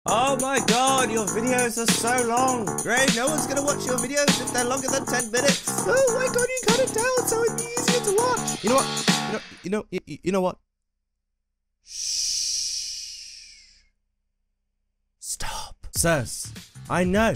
Oh my god, your videos are so long. Great, no one's gonna watch your videos if they're longer than 10 minutes. Oh my god, you cut it down so it'd be easier to watch. You know what? You know what? Shh. Stop. Sirs, I know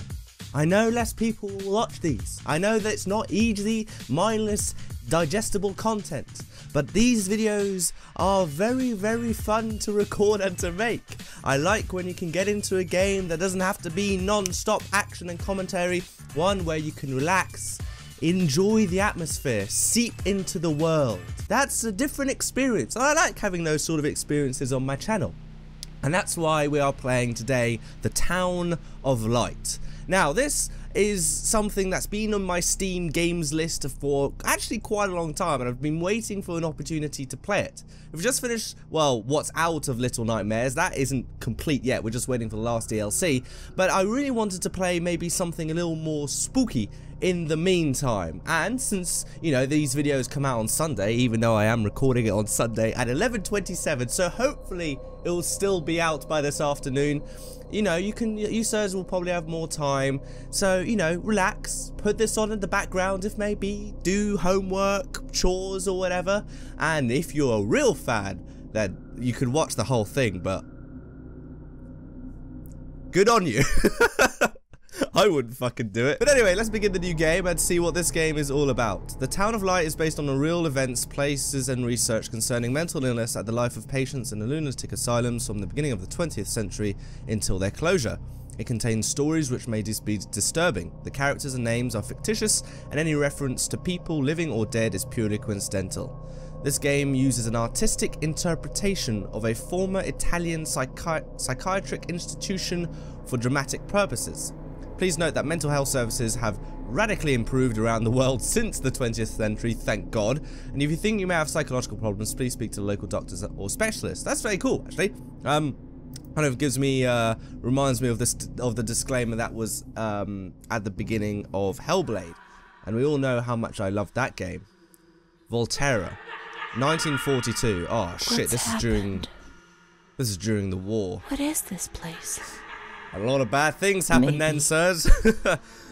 less people will watch these. I know that it's not easy, mindless, digestible content. But these videos are very, very fun to record and to make. I like when you can get into a game that doesn't have to be non-stop action and commentary. One where you can relax, enjoy the atmosphere, seep into the world. That's a different experience. I like having those sort of experiences on my channel. And that's why we are playing today The Town of Light. Now, this is something that's been on my Steam games list for actually quite a long time, and I've been waiting for an opportunity to play it. We've just finished, well, what's out of Little Nightmares. That isn't complete yet, we're just waiting for the last DLC, but I really wanted to play maybe something a little more spooky in the meantime. And since, you know, these videos come out on Sunday, even though I am recording it on Sunday at 11:27, so hopefully it will still be out by this afternoon. You know, you sirs will probably have more time, so, you know, relax, put this on in the background if maybe, do homework, chores or whatever, and if you're a real fan, then you could watch the whole thing, but good on you. I wouldn't fucking do it. But anyway, let's begin the new game and see what this game is all about. The Town of Light is based on the real events, places and research concerning mental illness at the life of patients in the lunatic asylums from the beginning of the 20th century until their closure. It contains stories which may be disturbing. The characters and names are fictitious, and any reference to people living or dead is purely coincidental. This game uses an artistic interpretation of a former Italian psychiatric institution for dramatic purposes. Please note that mental health services have radically improved around the world since the 20th century, thank God. And if you think you may have psychological problems, please speak to local doctors or specialists. That's very cool, actually. Kind of gives me, reminds me of the disclaimer that was at the beginning of Hellblade, and we all know how much I loved that game. Volterra, 1942. Oh shit, this is during the war. What is this place? A lot of bad things happened then, sirs.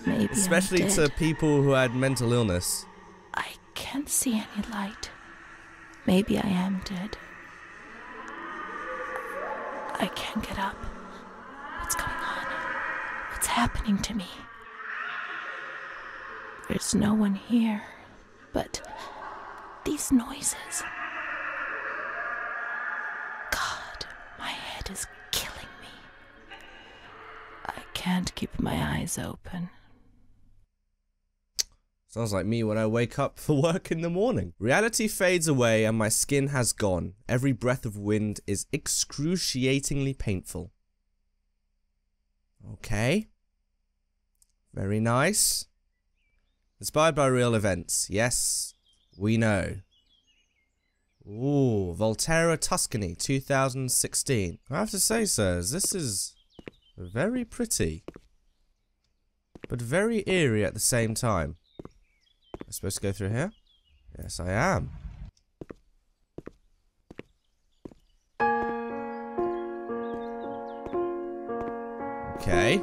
Maybe especially to people who had mental illness. I can't see any light. Maybe I am dead. I can't get up. What's going on? What's happening to me? There's no one here, but these noises. God, my head is killing me. I can't keep my eyes open. Sounds like me when I wake up for work in the morning. Reality fades away and my skin has gone. Every breath of wind is excruciatingly painful. Okay. Very nice. Inspired by real events. Yes, we know. Ooh, Volterra, Tuscany, 2016. I have to say, sirs, this is very pretty, but very eerie at the same time. Am I supposed to go through here? Yes, I am. Okay.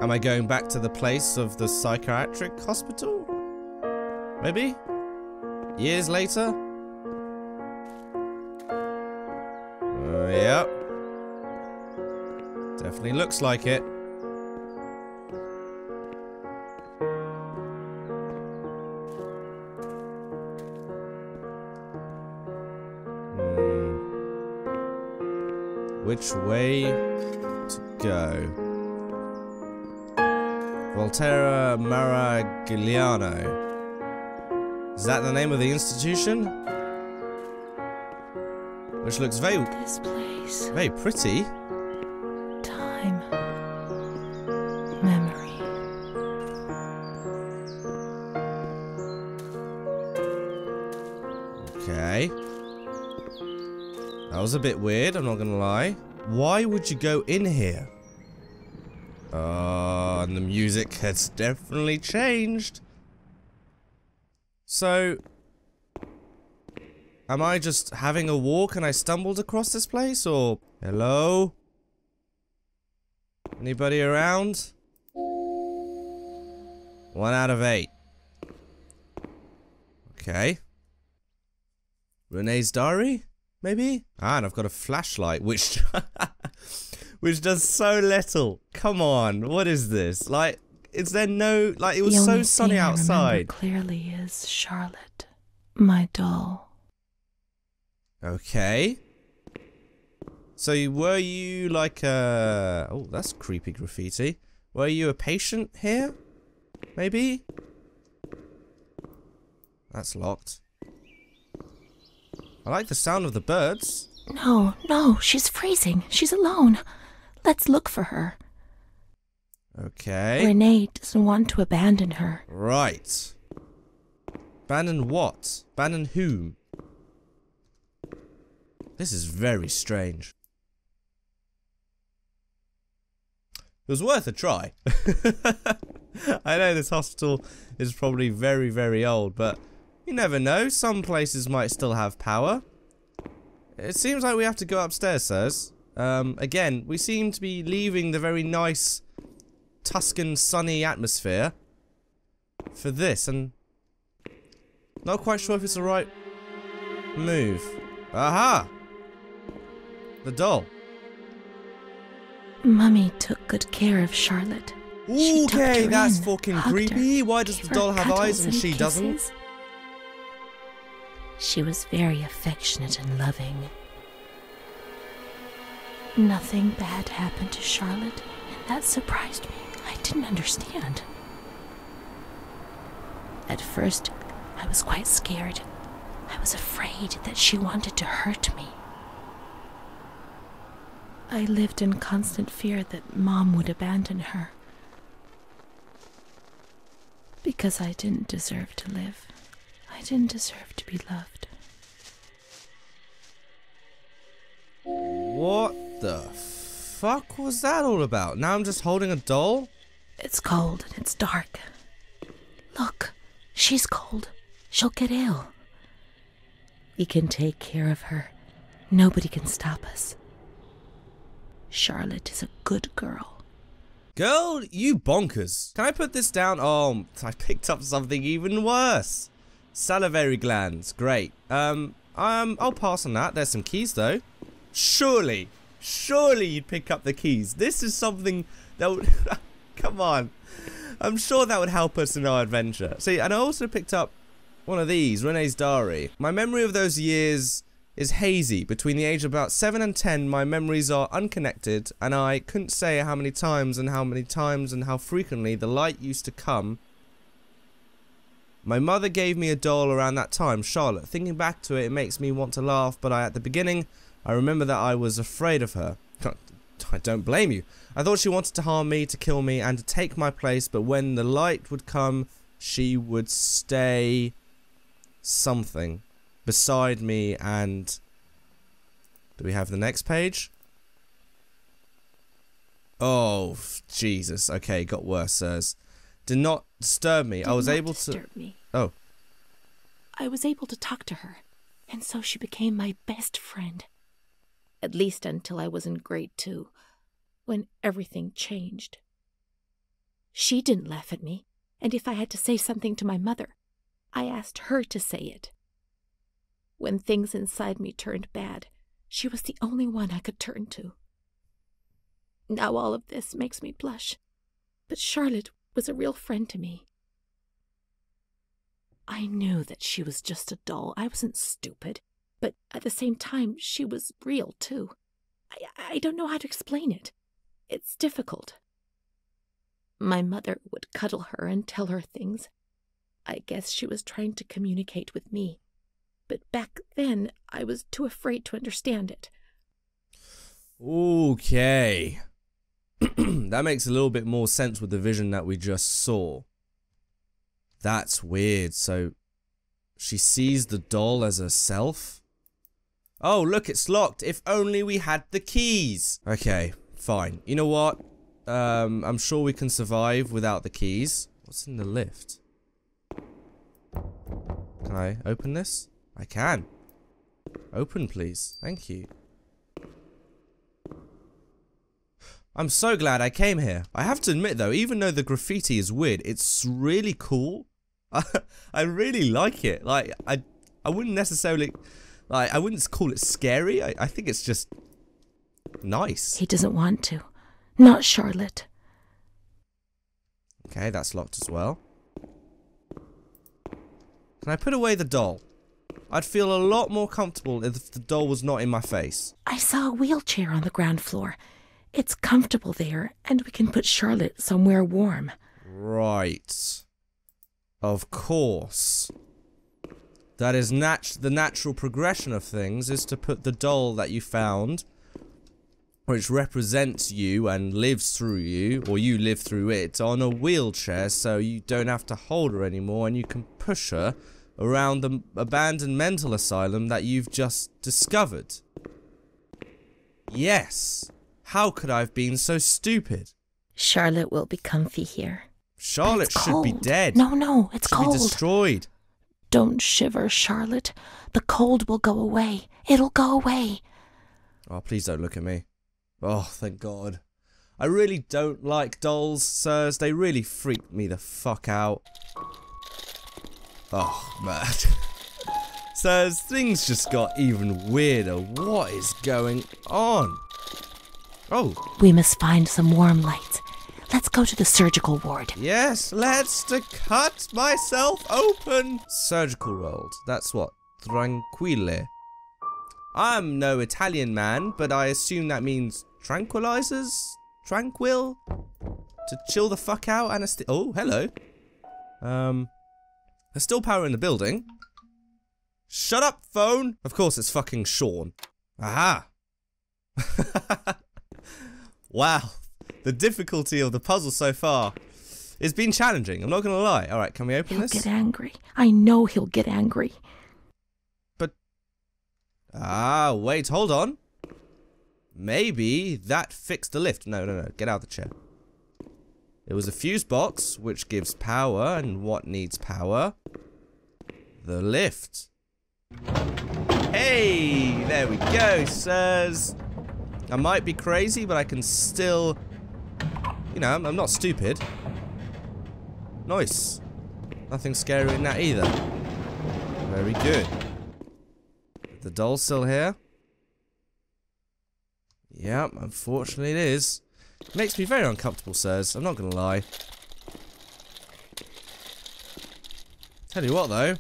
Am I going back to the place of the psychiatric hospital? Maybe? Years later? Yep. Definitely looks like it. Which way to go? Volterra Maragliano. Is that the name of the institution? Which looks very pretty. Time. Memory. Okay. That was a bit weird, I'm not gonna lie. Why would you go in here? Oh, and the music has definitely changed. So, Am I just having a walk and I stumbled across this place, or... Hello? Anybody around? 1 out of 8. Okay. Renée's diary? Maybe? Ah, and I've got a flashlight, which... which does so little. Come on, what is this? Like, is there no... Like, it was so sunny outside. The only thing I remember clearly is Charlotte, my doll. Okay. So were you like a... Oh, that's creepy graffiti. Were you a patient here? Maybe? That's locked. I like the sound of the birds. No, no, she's freezing. She's alone. Let's look for her. Okay. Renée doesn't want to abandon her. Right. Abandon what? Abandon whom? This is very strange. It was worth a try. I know this hospital is probably very, very old, but you never know. Some places might still have power. It seems like we have to go upstairs, sirs. Again, we seem to be leaving the very nice Tuscan sunny atmosphere for this, and not quite sure if it's the right move. Aha! The doll. Mummy took good care of Charlotte. Okay, that's fucking creepy. Why does the doll have eyes and she doesn't? She was very affectionate and loving. Nothing bad happened to Charlotte, and that surprised me. I didn't understand. At first, I was quite scared. I was afraid that she wanted to hurt me. I lived in constant fear that Mom would abandon her. Because I didn't deserve to live. I didn't deserve to be loved. What the fuck was that all about? Now I'm just holding a doll? It's cold and it's dark. Look, she's cold. She'll get ill. We can take care of her. Nobody can stop us. Charlotte is a good girl. Girl, you bonkers. Can I put this down? Oh, I picked up something even worse. Salivary glands. Great. I'll pass on that. There's some keys though. Surely you'd pick up the keys. This is something that would... Come on. I'm sure that would help us in our adventure. See, and I also picked up one of these, Renée's diary. My memory of those years is hazy. Between the age of about 7 and 10, my memories are unconnected, and I couldn't say how many times and how frequently the light used to come. My mother gave me a doll around that time, Charlotte. Thinking back to it, it makes me want to laugh, but at the beginning, I remember that I was afraid of her. I don't blame you. I thought she wanted to harm me, to kill me, and to take my place, but when the light would come, she would stay something beside me. And do we have the next page? Oh, Jesus. Okay, got worse, sirs. Did not disturb me. I was able to... disturb me. Oh. I was able to talk to her, and so she became my best friend. At least until I was in grade 2, when everything changed. She didn't laugh at me, and if I had to say something to my mother, I asked her to say it. When things inside me turned bad, she was the only one I could turn to. Now all of this makes me blush, but Charlotte was a real friend to me. I knew that she was just a doll. I wasn't stupid. But at the same time, she was real, too. I don't know how to explain it. It's difficult. My mother would cuddle her and tell her things. I guess she was trying to communicate with me. But back then, I was too afraid to understand it. Okay. That makes a little bit more sense with the vision that we just saw. That's weird. So, she sees the doll as herself? Oh, look, it's locked. If only we had the keys. Okay, fine. You know what? I'm sure we can survive without the keys. What's in the lift? Can I open this? I can. Open, please. Thank you. I'm so glad I came here. I have to admit though, even though the graffiti is weird, it's really cool. I really like it. Like, I wouldn't necessarily, like, I wouldn't call it scary. I think it's just nice. He doesn't want to. Not Charlotte. Okay, that's locked as well. Can I put away the doll? I'd feel a lot more comfortable if the doll was not in my face. I saw a wheelchair on the ground floor. It's comfortable there, and we can put Charlotte somewhere warm. Right. Of course. That is the natural progression of things, is to put the doll that you found, which represents you and lives through you, or you live through it, on a wheelchair so you don't have to hold her anymore and you can push her around the abandoned mental asylum that you've just discovered. Yes. How could I have been so stupid? Charlotte will be comfy here. Charlotte should be dead. No, it's cold. Should be destroyed. Don't shiver, Charlotte. The cold will go away. It'll go away. Oh, please don't look at me. Oh, thank God. I really don't like dolls, sirs. They really freak me the fuck out. Oh, man. Sirs, things just got even weirder. What is going on? Oh. We must find some warm lights. Let's go to the surgical ward. Yes, let's to cut myself open. Surgical ward. That's what? Tranquille. I'm no Italian man, but I assume that means tranquilizers? Tranquil? To chill the fuck out? Oh, hello. There's still power in the building. Shut up, phone! Of course, it's fucking Sean. Aha! Wow. The difficulty of the puzzle so far has been challenging. I'm not going to lie. Alright, can we open this? He'll get angry. I know he'll get angry. But... Ah, wait, hold on. Maybe that fixed the lift. No. Get out of the chair. It was a fuse box, which gives power, and what needs power? The lift. Hey! There we go, sirs. I might be crazy, but I can still... You know, I'm not stupid. Nice. Nothing scary in that either. Very good. The doll's still here? Yep, unfortunately it is. It makes me very uncomfortable, sirs. I'm not gonna lie. Tell you what, though.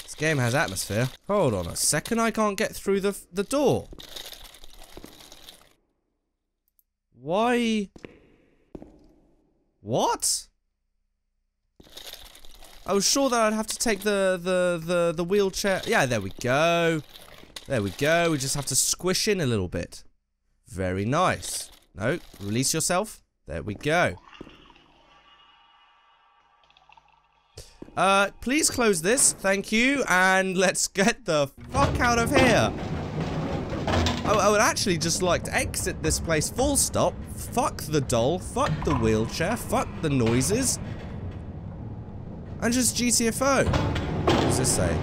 This game has atmosphere. Hold on a second, I can't get through the door. Why? What? I was sure that I'd have to take the wheelchair. Yeah, there we go. There we go. We just have to squish in a little bit. Very nice. No, release yourself. There we go. Please close this. Thank you. And let's get the fuck out of here. I would actually just like to exit this place full stop. Fuck the doll. Fuck the wheelchair. Fuck the noises. And just GTFO. What does this say?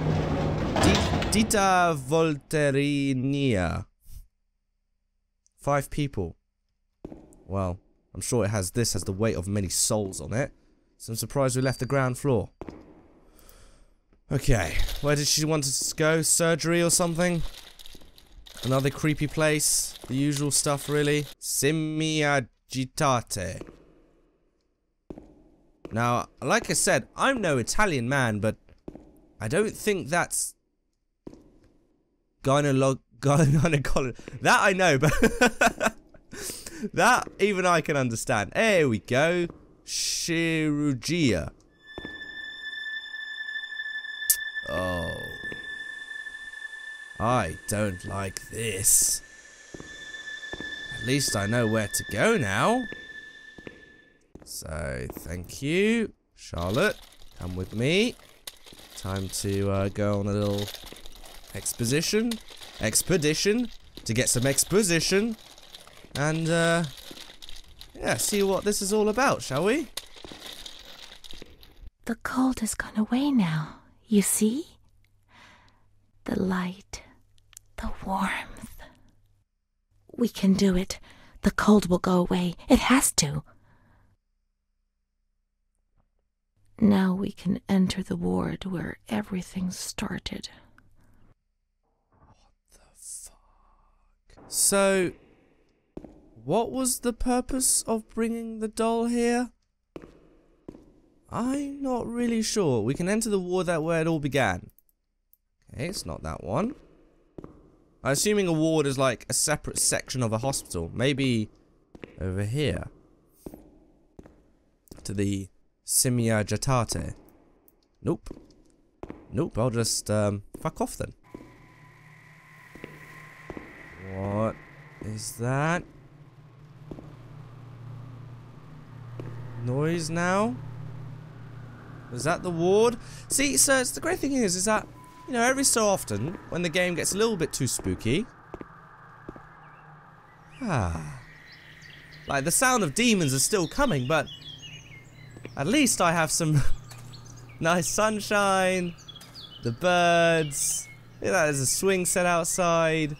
Dita Volterinia. 5 people. Well, I'm sure this has the weight of many souls on it. So I'm surprised we left the ground floor. Okay, where did she want us to go? Surgery or something? Another creepy place. The usual stuff, really. Semiagitate. Now, like I said, I'm no Italian man, but I don't think that's gynecology. That I know, but that even I can understand. There we go. Chirurgia. Oh. I don't like this. At least I know where to go now. So, thank you. Charlotte, come with me. Time to go on a little expedition to get some exposition. And, yeah, see what this is all about, shall we? The cold has gone away now, you see? The light. The warmth. We can do it. The cold will go away. It has to. Now we can enter the ward where everything started. What the fuck? So, what was the purpose of bringing the doll here? I'm not really sure. We can enter the ward that where it all began. Okay, it's not that one. I'm assuming a ward is like a separate section of a hospital. Maybe over here. To the Simia Jatate. Nope. Nope, I'll just fuck off then. What is that? Noise now? Is that the ward? See, so it's the great thing is that, you know, every so often, when the game gets a little bit too spooky, like the sound of demons is still coming, but at least I have some nice sunshine, the birds, look at that, there's a swing set outside.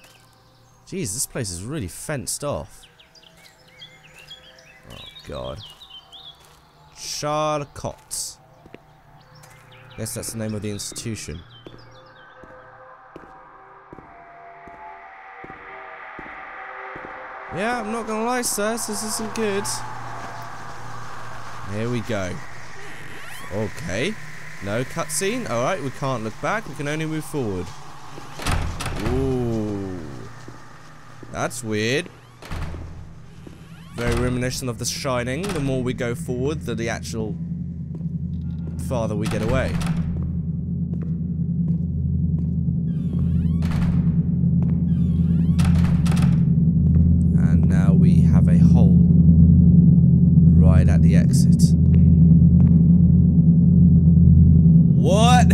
Jeez, this place is really fenced off. Oh god. Charcot. Guess that's the name of the institution. Yeah, I'm not gonna lie, sirs, this isn't good. Here we go. Okay. No cutscene. Alright, we can't look back, we can only move forward. Ooh. That's weird. Very reminiscent of The Shining. The more we go forward, the actual farther we get away. And now we have a hole right at the exit. What?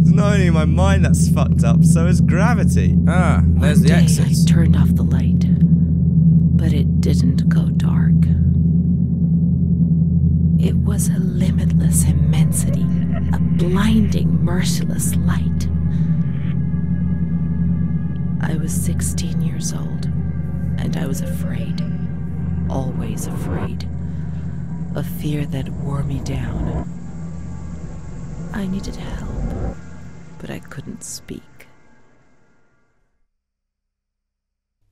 It's not only my mind that's fucked up, so is gravity. Ah, there's the exit. I turned off the light, but it didn't go dark. It was a limitless immensity, a blinding, merciless light. I was 16 years old, and I was afraid, always afraid, a fear that wore me down. I needed help, but I couldn't speak.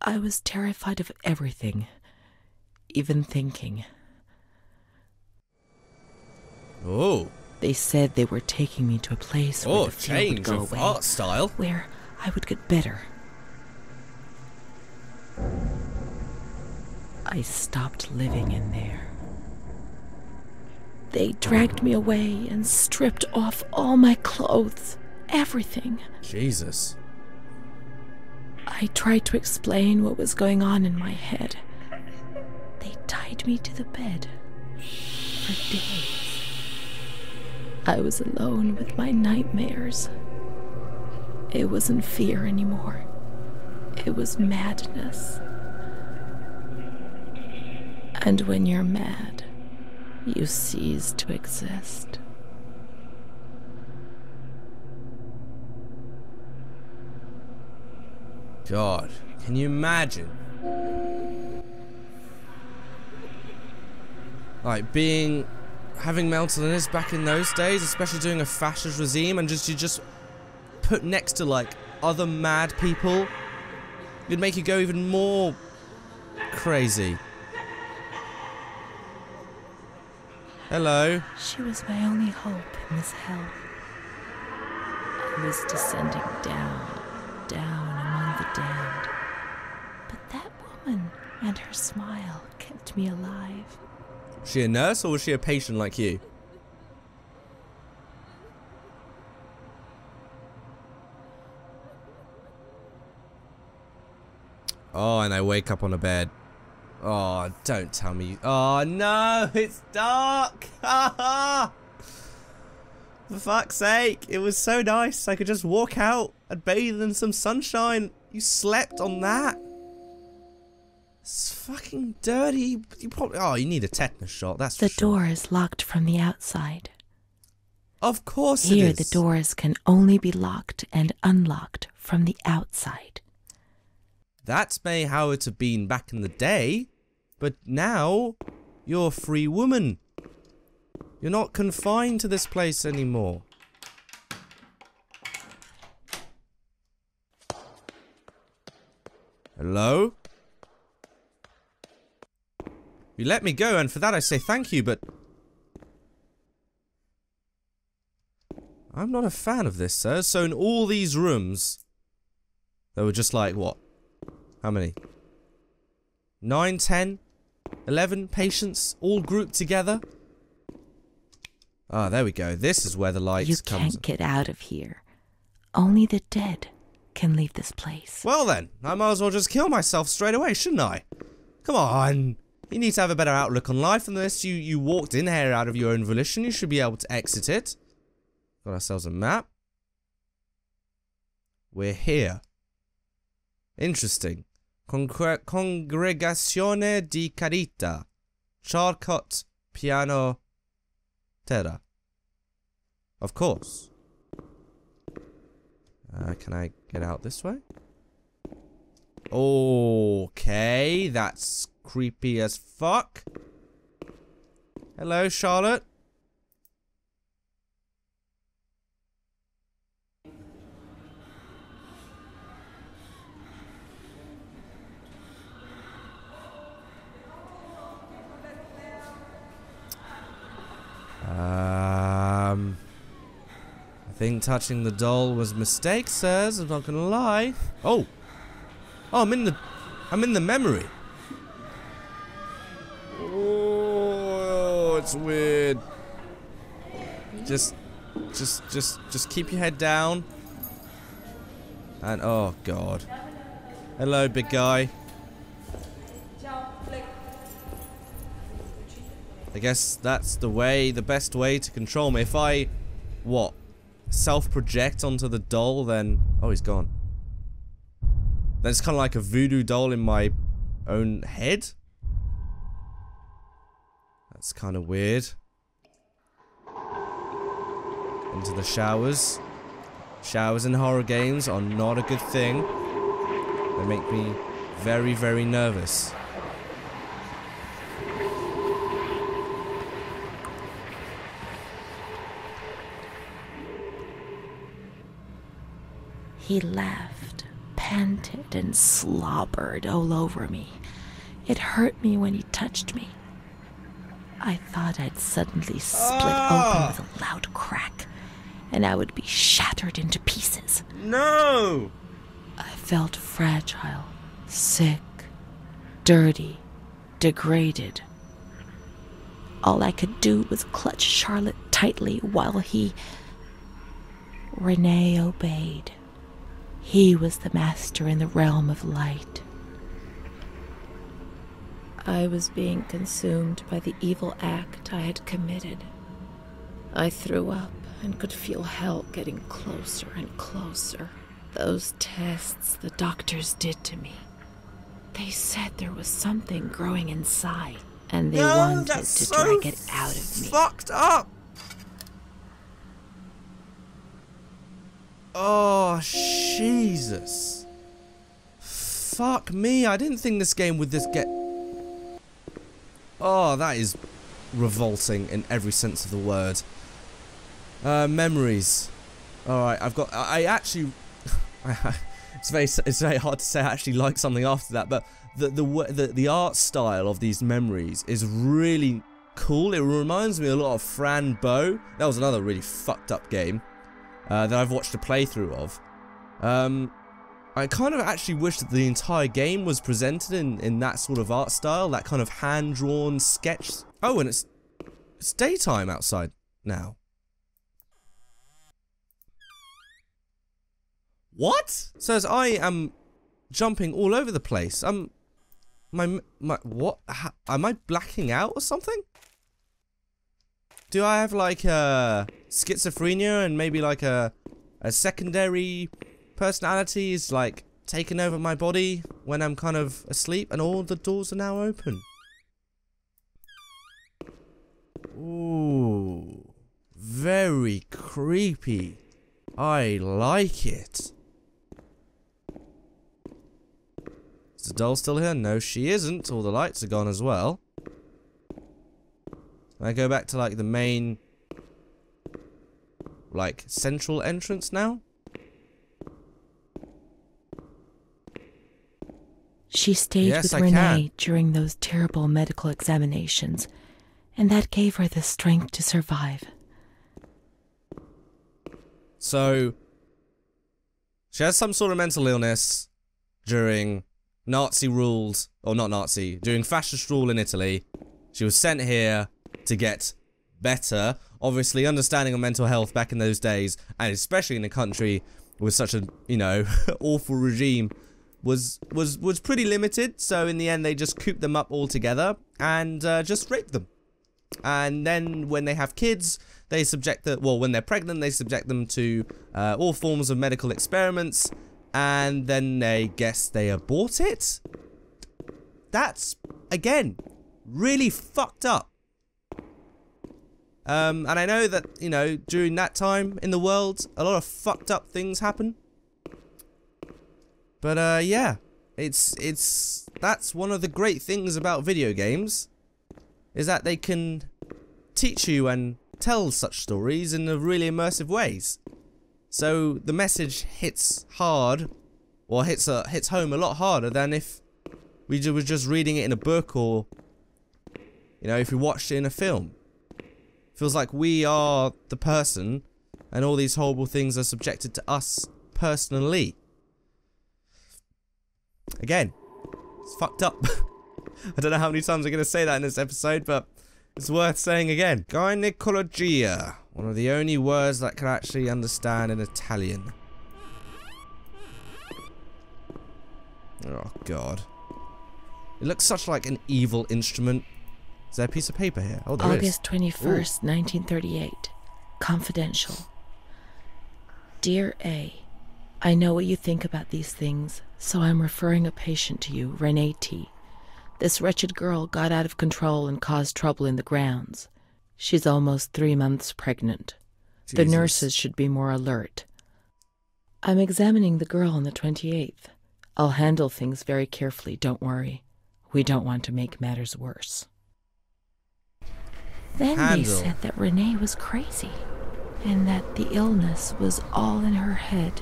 I was terrified of everything, even thinking. Oh. They said they were taking me to a place where the fear would go away, art style. where I would get better. I stopped living in there. They dragged me away and stripped off all my clothes, everything. Jesus. I tried to explain what was going on in my head. They tied me to the bed for days. I was alone with my nightmares. It wasn't fear anymore. It was madness. And when you're mad, you cease to exist. God, can you imagine? Like having mental illness back in those days, especially during a fascist regime, and you just put next to like other mad people, it'd make you go even more crazy. Hello. She was my only hope in this hell. I was descending down among the damned. But that woman and her smile kept me alive. Was she a nurse or was she a patient like you? Oh, and I wake up on a bed. Oh, don't tell me. Oh, no, it's dark. For fuck's sake, it was so nice. I could just walk out and bathe in some sunshine. You slept on that. It's fucking dirty. You probably... Oh, you need a tetanus shot, that's for The sure. door is locked from the outside. Of course it is. Here the doors can only be locked and unlocked from the outside. That's may how it have been back in the day, but now you're a free woman. You're not confined to this place anymore. Hello? You let me go, and for that I say thank you, but I'm not a fan of this, sir. So in all these rooms, there were just like, what? How many? 9, 10, 11 patients all grouped together? Ah, there we go. This is where the light comes. You can't get out of here. Only the dead can leave this place. Well then, I might as well just kill myself straight away, shouldn't I? Come on. You need to have a better outlook on life than this. You walked in here out of your own volition. You should be able to exit it. Got ourselves a map. We're here. Interesting. Congregazione di Carita. Charcot Piano Terra. Of course. Can I get out this way? Okay, that's creepy as fuck. Hello, Charlotte. I think touching the doll was a mistake, sirs. I'm not gonna lie. Oh, I'm in the memory. Oh, it's weird. Just keep your head down. And oh god. Hello, big guy. I guess that's the best way to control me. If I, what, self-project onto the doll, then... Oh, he's gone. Then it's kind of like a voodoo doll in my own head. That's kind of weird. Into the showers. Showers in horror games are not a good thing. They make me very, very nervous. He laughed, panted, and slobbered all over me. It hurt me when he touched me. I thought I'd suddenly split open with a loud crack, and I would be shattered into pieces. No! I felt fragile, sick, dirty, degraded. All I could do was clutch Charlotte tightly while Renée obeyed. He was the master in the realm of light. I was being consumed by the evil act I had committed. I threw up and could feel hell getting closer and closer. Those tests the doctors did to me. They said there was something growing inside, and they wanted to drag it out of me. Fucked up! Oh, Jesus. Fuck me, I didn't think this game would get... Oh, that is revolting in every sense of the word. Memories. Alright, I actually... it's very hard to say I actually like something after that, but the art style of these memories is really cool. It reminds me a lot of Fran Bow. That was another really fucked up game. That I've watched a playthrough of. I kind of actually wish that the entire game was presented in that sort of art style, that kind of hand-drawn sketch. Oh, and it's daytime outside now. What? Says I am jumping all over the place. What? Am I blacking out or something? Do I have like schizophrenia and maybe like a secondary personality is like taking over my body when I'm kind of asleep and all the doors are now open? Ooh. very creepy. I like it. Is the doll still here? No, she isn't. All the lights are gone as well. Can I go back to, like, the main, like, central entrance now? She stayed with Renée during those terrible medical examinations, and that gave her the strength to survive. So, she has some sort of mental illness during Nazi rules, or not Nazi, during fascist rule in Italy. She was sent here to get better. Obviously, understanding of mental health back in those days, and especially in a country with such a, you know, awful regime, was pretty limited. So in the end, they just cooped them up all together and just raped them. And then when they have kids, they subject them, well, when they're pregnant, they subject them to all forms of medical experiments, and then they guess they abort it. That's, again, really fucked up. And I know that, you know, during that time in the world, a lot of fucked up things happen. But, yeah, that's one of the great things about video games, is that they can teach you and tell such stories in really immersive ways. So the message hits hard, or hits home a lot harder than if we were just reading it in a book, or, you know, if we watched it in a film. Feels like we are the person, and all these horrible things are subjected to us personally. Again, it's fucked up. I don't know how many times I'm going to say that in this episode, but it's worth saying again. Gynecologia. One of the only words that I can actually understand in Italian. Oh, God. It looks such like an evil instrument. Is there a piece of paper here? Oh, there is. August 21st, 1938. Confidential. Dear A, I know what you think about these things, so I'm referring a patient to you, Renée T. This wretched girl got out of control and caused trouble in the grounds. She's almost 3 months pregnant. Jesus. The nurses should be more alert. I'm examining the girl on the 28th. I'll handle things very carefully, don't worry. We don't want to make matters worse. Then they said that Renée was crazy, and that the illness was all in her head.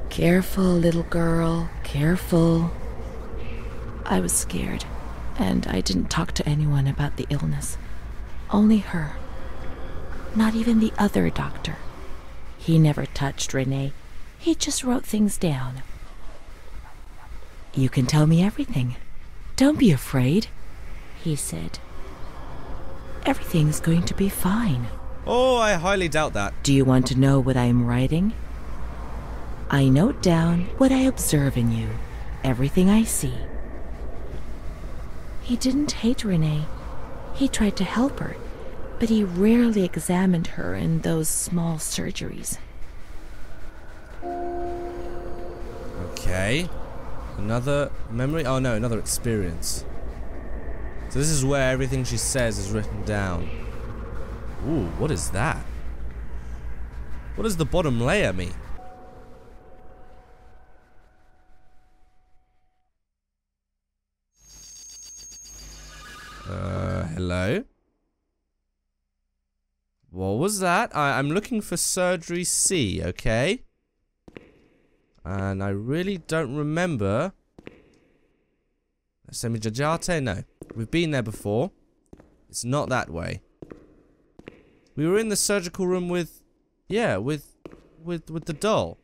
Careful, little girl, careful. I was scared, and I didn't talk to anyone about the illness. Only her. Not even the other doctor. He never touched Renée. He just wrote things down. You can tell me everything. Don't be afraid, he said. Everything's going to be fine. Oh, I highly doubt that. Do you want to know what I am writing? I note down what I observe in you, everything I see. He didn't hate Renée. He tried to help her, but he rarely examined her in those small surgeries. Okay. Another memory? Oh no, another experience. So this is where everything she says is written down. Ooh, what is that? What does the bottom layer mean? Hello? What was that? I'm looking for surgery C, okay? And I really don't remember. Semigiate? No. We've been there before. It's not that way. We were in the surgical room with... Yeah, with the doll.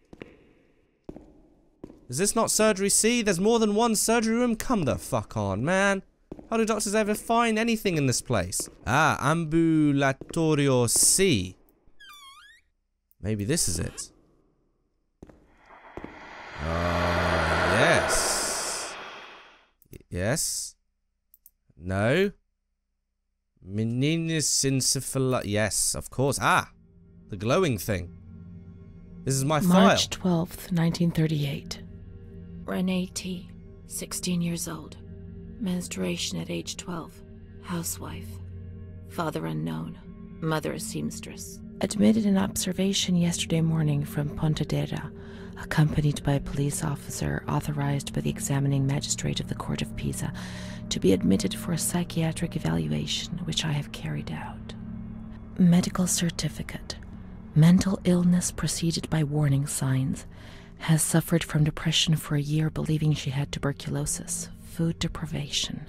Is this not surgery C? There's more than one surgery room? Come the fuck on, man. How do doctors ever find anything in this place? Ah, ambulatorio C. Maybe this is it. Yes. Yes. No. Meningitis. Yes, of course. Ah, the glowing thing. This is my file. March 12th, 1938. Renée T, 16 years old. Menstruation at age 12. Housewife. Father unknown. Mother seamstress. Admitted in observation yesterday morning from Pontedera, accompanied by a police officer authorized by the examining magistrate of the Court of Pisa to be admitted for a psychiatric evaluation, which I have carried out. Medical certificate. Mental illness preceded by warning signs. Has suffered from depression for a year, believing she had tuberculosis. Food deprivation.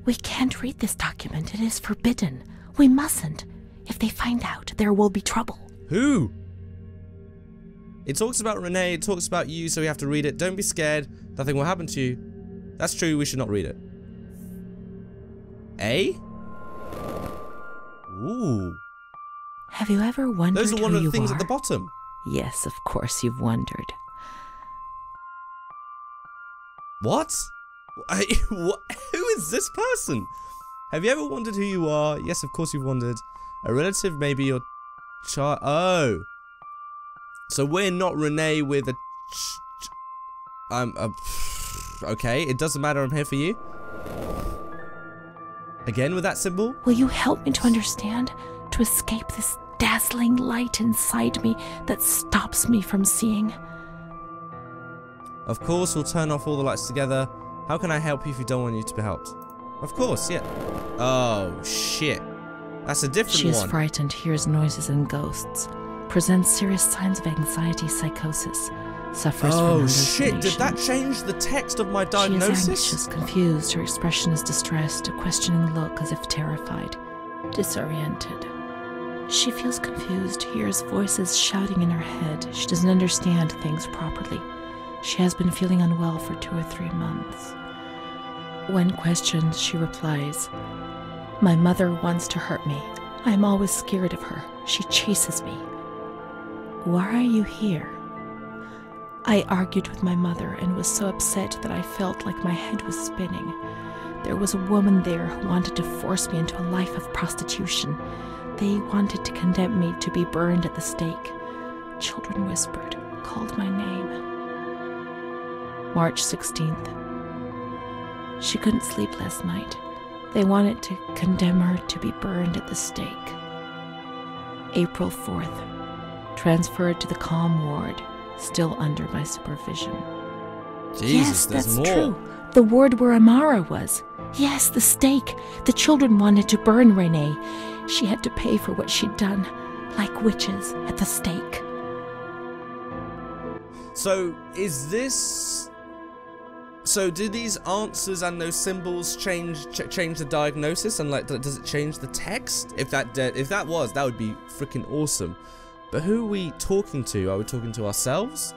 We can't read this document. It is forbidden. We mustn't. If they find out, there will be trouble. Who? It talks about Renee, it talks about you, so we have to read it. Don't be scared. Nothing will happen to you. That's true, we should not read it. A? Ooh. Have you ever wondered Those are one who of the you things are? at the bottom. Yes, of course you've wondered. What? Who is this person? Have you ever wondered who you are? Yes, of course you've wondered. A relative, maybe your child. Oh. So we're not Renee with a okay, it doesn't matter, I'm here for you. Again with that symbol? Will you help me to understand? To escape this dazzling light inside me that stops me from seeing? Of course, we'll turn off all the lights together. How can I help you if you don't want you to be helped? Of course, yeah. Oh, shit. That's a different one. She is frightened, hears noises and ghosts. Presents serious signs of anxiety, psychosis. Suffers from oh, shit. hallucination. Did that change the text of my diagnosis? She is anxious, confused. Her expression is distressed, a questioning look as if terrified. Disoriented. She feels confused, hears voices shouting in her head. She doesn't understand things properly. She has been feeling unwell for 2 or 3 months. When questioned, she replies, "My mother wants to hurt me. I am always scared of her. She chases me." "Why are you here?" "I argued with my mother and was so upset that I felt like my head was spinning. There was a woman there who wanted to force me into a life of prostitution. They wanted to condemn me to be burned at the stake. Children whispered, called my name." March 16th. She couldn't sleep last night. They wanted to condemn her to be burned at the stake. April 4th. Transferred to the calm ward, still under my supervision. Jesus, yes, there's that's more. true. The ward where Amara was. Yes, the stake. The children wanted to burn Renee. She had to pay for what she'd done, like witches at the stake. So, is this... So, do these answers and those symbols change the diagnosis? And, like, does it change the text? If that was, that would be freaking awesome. But who are we talking to? Are we talking to ourselves?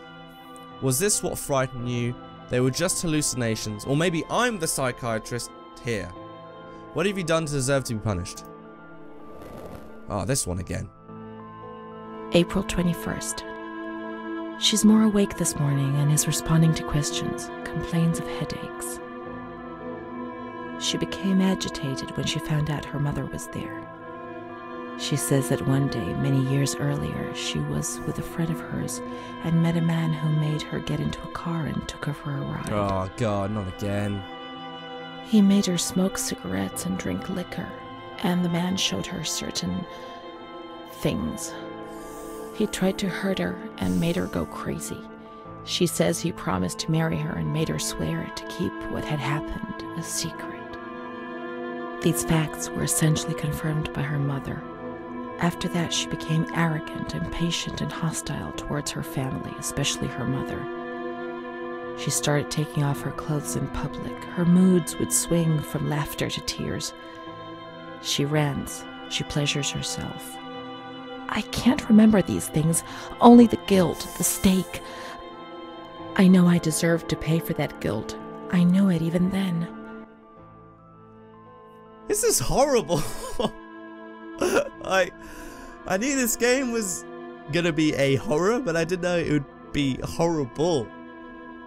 Was this what frightened you? They were just hallucinations. Or maybe I'm the psychiatrist here. What have you done to deserve to be punished? Ah, this one again. April 21st. She's more awake this morning and is responding to questions, complains of headaches. She became agitated when she found out her mother was there. She says that one day, many years earlier, she was with a friend of hers and met a man who made her get into a car and took her for a ride. Oh god, not again. He made her smoke cigarettes and drink liquor, and the man showed her certain things. He tried to hurt her and made her go crazy. She says he promised to marry her and made her swear to keep what had happened a secret. These facts were essentially confirmed by her mother. After that, she became arrogant, impatient, and hostile towards her family, especially her mother. She started taking off her clothes in public. Her moods would swing from laughter to tears. She rants. She pleasures herself. I can't remember these things, only the guilt, the stake. I know I deserved to pay for that guilt. I knew it even then. This is horrible. I knew this game was gonna be a horror, but I didn't know it would be horrible.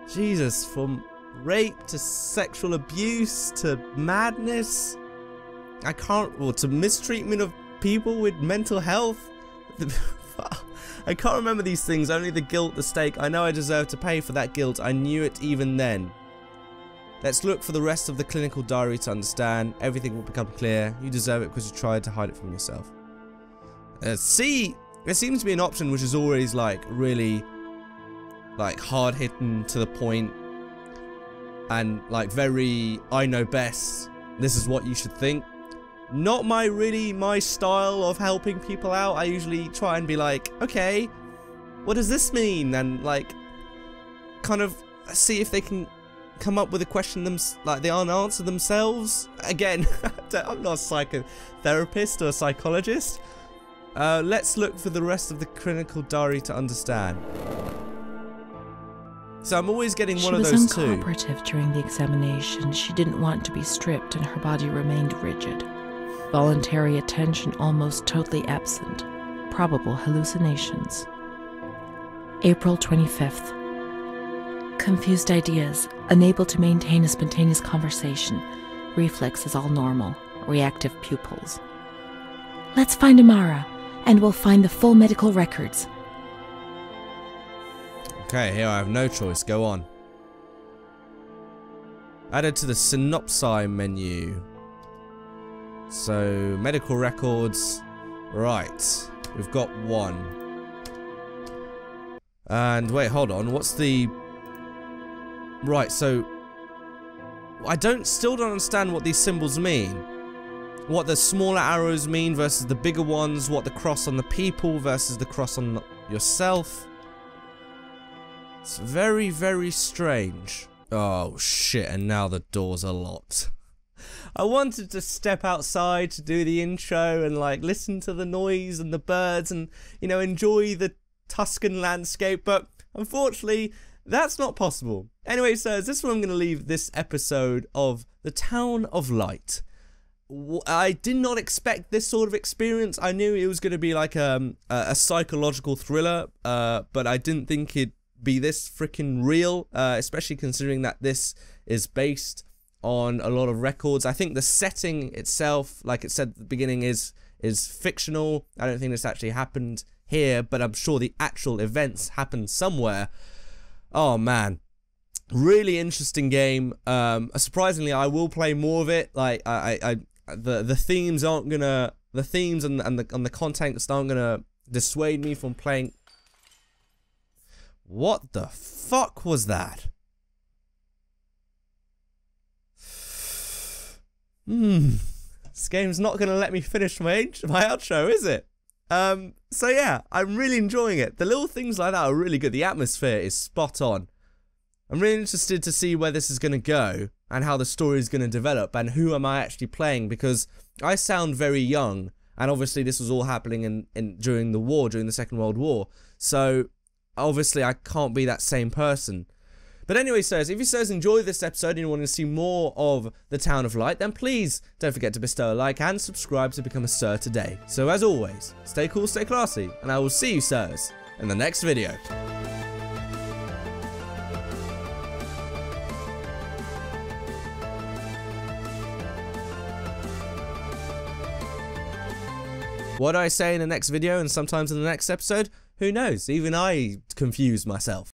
Jesus, from rape to sexual abuse to madness. To mistreatment of people with mental health. I can't remember these things, only the guilt, the stake. I know I deserve to pay for that guilt. I knew it even then. Let's look for the rest of the clinical diary to understand. Everything will become clear. You deserve it because you tried to hide it from yourself. C, there seems to be an option which is always like really like hard hitting to the point and like very I know best, this is what you should think. Not my style of helping people out. I usually try and be like, okay, what does this mean? And like kind of see if they can come up with a question like they answer themselves. Again, I'm not a psychotherapist or a psychologist. Let's look for the rest of the clinical diary to understand. So I'm always getting one of those two. She was uncooperative during the examination. She didn't want to be stripped and her body remained rigid. Voluntary attention almost totally absent. Probable hallucinations. April 25th. Confused ideas. Unable to maintain a spontaneous conversation. Reflexes all normal. Reactive pupils. Let's find Amara, and we'll find the full medical records. Okay, here I have no choice. Go on. Added to the synopsis menu. So, medical records. Right. We've got one. And wait, hold on. What's the... Right, so... I still don't understand what these symbols mean. What the smaller arrows mean versus the bigger ones. What the cross on the people versus the cross on yourself. It's very, very strange. Oh, shit, and now the doors are locked. I wanted to step outside to do the intro and, like, listen to the noise and the birds and, you know, enjoy the Tuscan landscape, but unfortunately, that's not possible. Anyway, so this is where I'm going to leave this episode of The Town of Light. I did not expect this sort of experience. I knew it was going to be like a psychological thriller, but I didn't think it'd be this freaking real, especially considering that this is based on a lot of records. I think the setting itself, like it said at the beginning, is fictional. I don't think this actually happened here, but I'm sure the actual events happened somewhere. Oh man, really interesting game. Surprisingly, I will play more of it. Like the themes aren't gonna, the themes and the content aren't gonna dissuade me from playing. What the fuck was that? This game's not gonna let me finish my outro, is it? So yeah, I'm really enjoying it. The little things like that are really good. The atmosphere is spot on. I'm really interested to see where this is gonna go and how the story is gonna develop and who am I actually playing, because I sound very young and obviously this was all happening during the war, during the Second World War. So obviously I can't be that same person. But anyway, sirs, if you sirs enjoyed this episode and you want to see more of The Town of Light, then please don't forget to bestow a like and subscribe to become a sir today. So as always, stay cool, stay classy, and I will see you, sirs, in the next video. What do I say in the next video and sometimes in the next episode? Who knows? Even I confuse myself.